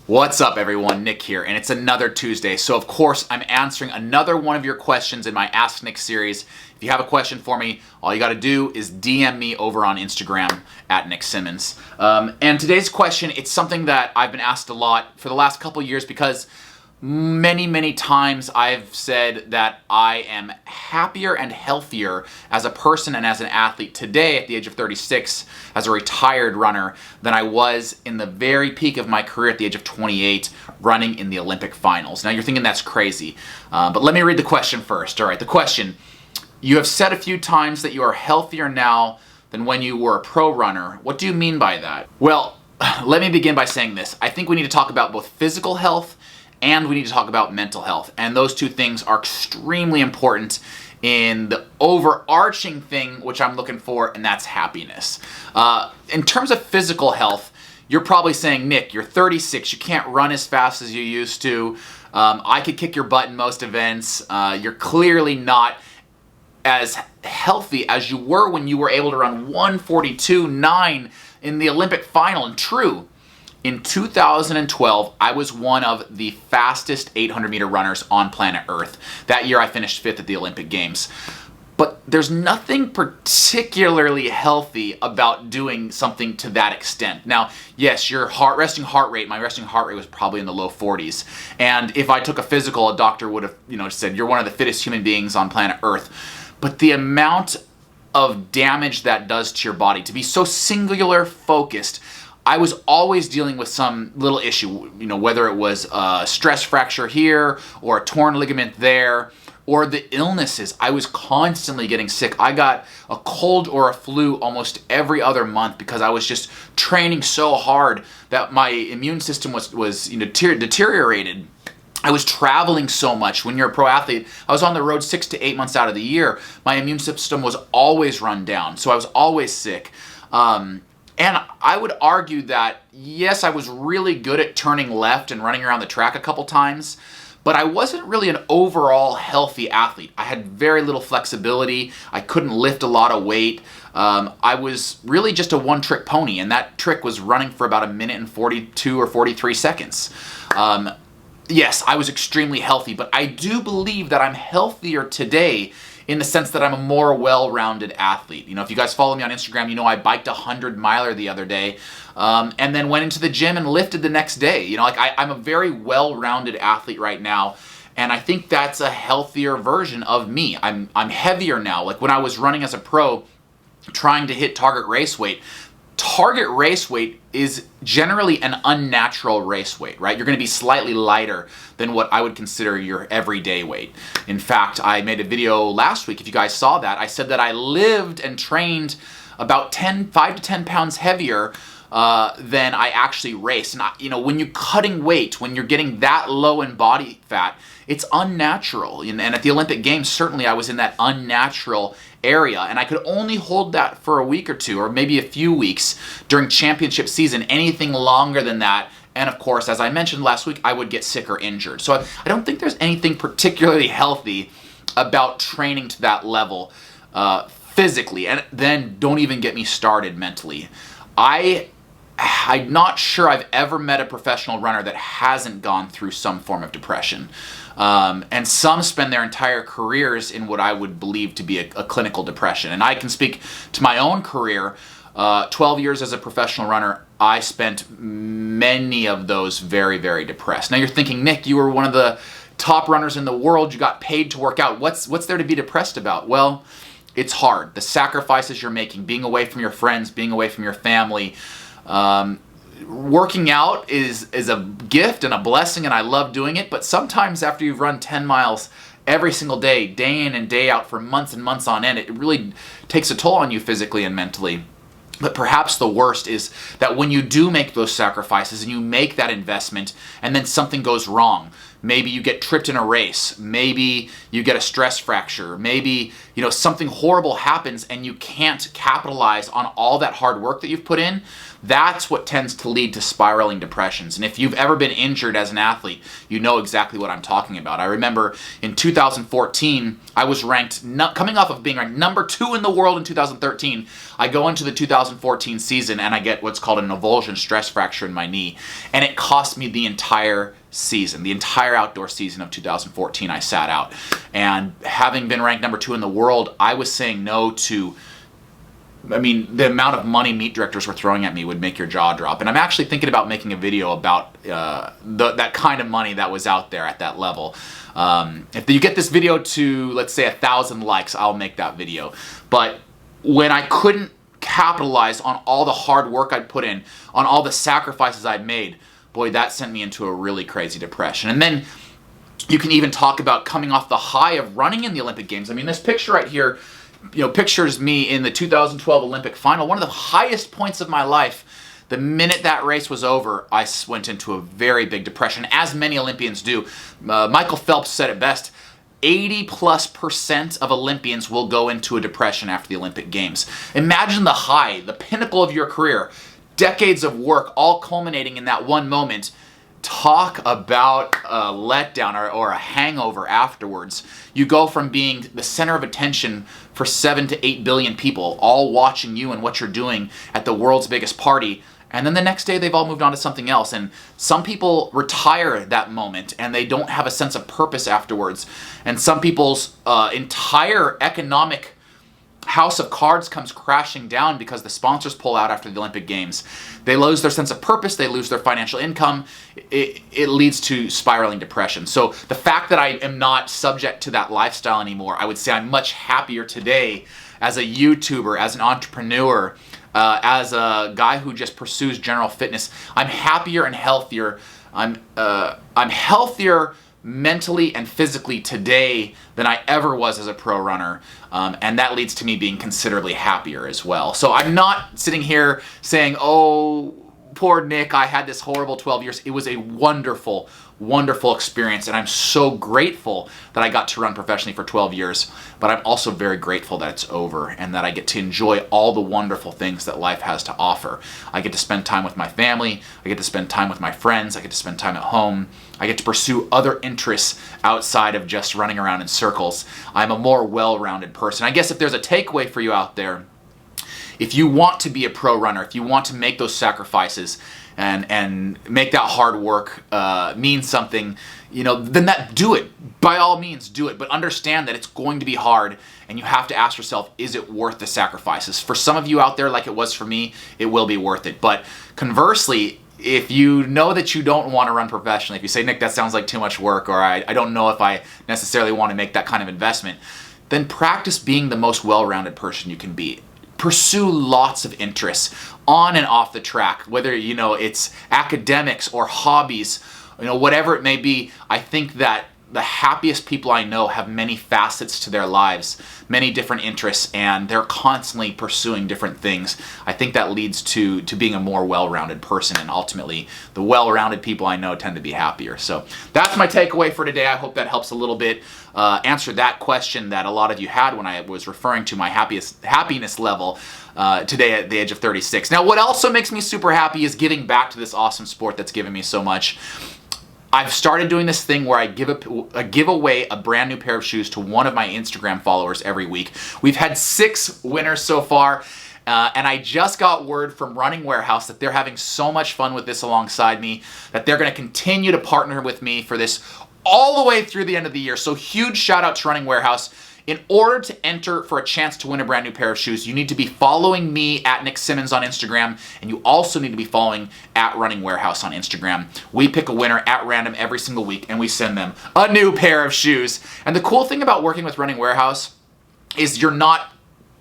What's up everyone, Nick here, and it's another Tuesday, so of course I'm answering another one of your questions in my Ask Nick series. If you have a question for me, all you gotta do is DM me over on Instagram at Nick Symmonds. And today's question, it's something that I've been asked a lot for the last couple years because many times I've said that I am happier and healthier as a person and as an athlete today at the age of 36 as a retired runner than I was in the very peak of my career at the age of 28 running in the Olympic finals. Now you're thinking that's crazy, but let me read the question first. All right, the question: you have said a few times that you are healthier now than when you were a pro runner. What do you mean by that? Well, let me begin by saying this. I think we need to talk about both physical health and we need to talk about mental health. And those two things are extremely important in the overarching thing which I'm looking for, and that's happiness. In terms of physical health, you're probably saying, Nick, you're 36, you can't run as fast as you used to. I could kick your butt in most events. You're clearly not as healthy as you were when you were able to run 1:42.9 in the Olympic final. And true, in 2012, I was one of the fastest 800-meter runners on planet Earth. That year I finished 5th at the Olympic Games. But there's nothing particularly healthy about doing something to that extent. Now, yes, your my resting heart rate was probably in the low 40s. And if I took a physical, a doctor would have, said, you're one of the fittest human beings on planet Earth. But the amount of damage that does to your body, to be so singular focused, I was always dealing with some little issue, whether it was a stress fracture here or a torn ligament there, or the illnesses. I was constantly getting sick. I got a cold or a flu almost every other month because I was just training so hard that my immune system was deteriorated. I was traveling so much. When you're a pro athlete, I was on the road 6 to 8 months out of the year. My immune system was always run down, so I was always sick. And I would argue that, yes, I was really good at turning left and running around the track a couple times, but I wasn't really an overall healthy athlete. I had very little flexibility. I couldn't lift a lot of weight. I was really just a one-trick pony, and that trick was running for about 1 minute and 42 or 43 seconds. Yes, I was extremely healthy, but I do believe that I'm healthier today in the sense that I'm a more well-rounded athlete. If you guys follow me on Instagram, I biked a 100-miler the other day, and then went into the gym and lifted the next day. I'm a very well-rounded athlete right now, and I think that's a healthier version of me. I'm heavier now. Like when I was running as a pro, trying to hit target race weight is generally an unnatural race weight, right? You're going to be slightly lighter than what I would consider your everyday weight. In fact, I made a video last week, if you guys saw that, I said that I lived and trained about 5 to 10 pounds heavier than I actually raced. And when you're cutting weight, when you're getting that low in body fat, it's unnatural. And at the Olympic Games, certainly I was in that unnatural area, and I could only hold that for a week or two, or maybe a few weeks during championship season. Anything longer than that, and of course, as I mentioned last week, I would get sick or injured. So I don't think there's anything particularly healthy about training to that level physically, and then don't even get me started mentally. I'm not sure I've ever met a professional runner that hasn't gone through some form of depression. And some spend their entire careers in what I would believe to be a clinical depression. And I can speak to my own career. 12 years as a professional runner, I spent many of those very depressed. Now you're thinking, Nick, you were one of the top runners in the world. You got paid to work out. What's there to be depressed about? Well, it's hard. The sacrifices you're making, being away from your friends, being away from your family. Working out is a gift and a blessing, and I love doing it, but sometimes after you've run 10 miles every single day, day in and day out for months and months on end, it really takes a toll on you physically and mentally. But perhaps the worst is that when you do make those sacrifices and you make that investment and then something goes wrong, maybe you get tripped in a race, maybe you get a stress fracture, maybe something horrible happens and you can't capitalize on all that hard work that you've put in, that's what tends to lead to spiraling depressions. And if you've ever been injured as an athlete, you know exactly what I'm talking about. I remember in 2014, I was ranked, coming off of being ranked number 2 in the world in 2013, I go into the 2014 season and I get what's called an avulsion stress fracture in my knee. And it cost me the entire season, the entire outdoor season of 2014 I sat out. And having been ranked number 2 in the world, I was saying no to, the amount of money meet directors were throwing at me would make your jaw drop. And I'm actually thinking about making a video about that kind of money that was out there at that level. If you get this video to, let's say, 1,000 likes, I'll make that video. But when I couldn't capitalize on all the hard work I'd put in, on all the sacrifices I'd made, boy, that sent me into a really crazy depression. And then you can even talk about coming off the high of running in the Olympic Games. I mean, this picture right here, pictures me in the 2012 Olympic final, one of the highest points of my life. The minute that race was over, I went into a very big depression, as many Olympians do. Michael Phelps said it best. 80+% of Olympians will go into a depression after the Olympic Games. Imagine the high, the pinnacle of your career, decades of work, all culminating in that one moment. Talk about a letdown or a hangover afterwards. You go from being the center of attention for 7 to 8 billion people, all watching you and what you're doing at the world's biggest party, and then the next day they've all moved on to something else. And some people retire at that moment and they don't have a sense of purpose afterwards. And some people's entire economic house of cards comes crashing down because the sponsors pull out after the Olympic Games. They lose their sense of purpose, they lose their financial income. It leads to spiraling depression. So the fact that I am not subject to that lifestyle anymore, I would say I'm much happier today as a YouTuber, as an entrepreneur, as a guy who just pursues general fitness. I'm happier and healthier. I'm healthier mentally and physically today than I ever was as a pro runner, and that leads to me being considerably happier as well. So I'm not sitting here saying, oh, poor Nick, I had this horrible 12 years. It was a wonderful, wonderful experience, and I'm so grateful that I got to run professionally for 12 years, but I'm also very grateful that it's over and that I get to enjoy all the wonderful things that life has to offer. I get to spend time with my family, I get to spend time with my friends, I get to spend time at home, I get to pursue other interests outside of just running around in circles. I'm a more well-rounded person. I guess if there's a takeaway for you out there, if you want to be a pro runner, if you want to make those sacrifices and make that hard work mean something, then do it. By all means, do it. But understand that it's going to be hard, and you have to ask yourself, is it worth the sacrifices? For some of you out there, like it was for me, it will be worth it. But conversely, if you know that you don't want to run professionally, if you say, Nick, that sounds like too much work, or I don't know if I necessarily want to make that kind of investment, then practice being the most well-rounded person you can be. Pursue lots of interests on and off the track, whether it's academics or hobbies, whatever it may be. I think that the happiest people I know have many facets to their lives, many different interests, and they're constantly pursuing different things. I think that leads to being a more well-rounded person, and ultimately the well-rounded people I know tend to be happier. So that's my takeaway for today. I hope that helps a little bit answer that question that a lot of you had when I was referring to my happiness level today at the age of 36. Now, what also makes me super happy is giving back to this awesome sport that's given me so much. I've started doing this thing where I give away a brand new pair of shoes to one of my Instagram followers every week. We've had 6 winners so far, and I just got word from Running Warehouse that they're having so much fun with this alongside me, that they're going to continue to partner with me for this all the way through the end of the year. So huge shout out to Running Warehouse. In order to enter for a chance to win a brand new pair of shoes, you need to be following me at Nick Symmonds on Instagram, and you also need to be following at Running Warehouse on Instagram. We pick a winner at random every single week, and we send them a new pair of shoes. And the cool thing about working with Running Warehouse is you're not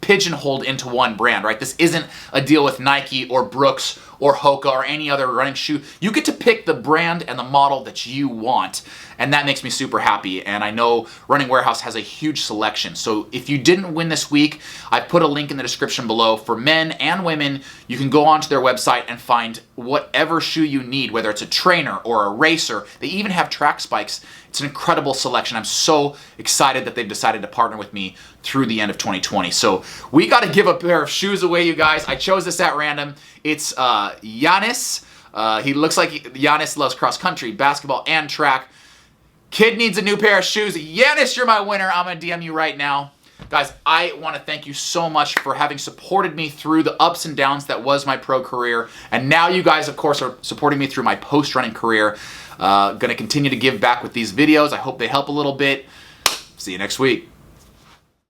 pigeonholed into one brand, right? This isn't a deal with Nike or Brooks or Hoka or any other running shoe. You get to pick the brand and the model that you want, and that makes me super happy. And I know Running Warehouse has a huge selection. So if you didn't win this week, I put a link in the description below. For men and women, you can go onto their website and find whatever shoe you need, whether it's a trainer or a racer. They even have track spikes. It's an incredible selection. I'm so excited that they've decided to partner with me through the end of 2020. So we got to give a pair of shoes away, you guys. I chose this at random. It's Giannis. He looks like Giannis loves cross country, basketball, and track. Kid needs a new pair of shoes. Giannis, you're my winner. I'm going to DM you right now. Guys, I want to thank you so much for having supported me through the ups and downs that was my pro career. And now you guys, of course, are supporting me through my post-running career. Going to continue to give back with these videos. I hope they help a little bit. See you next week.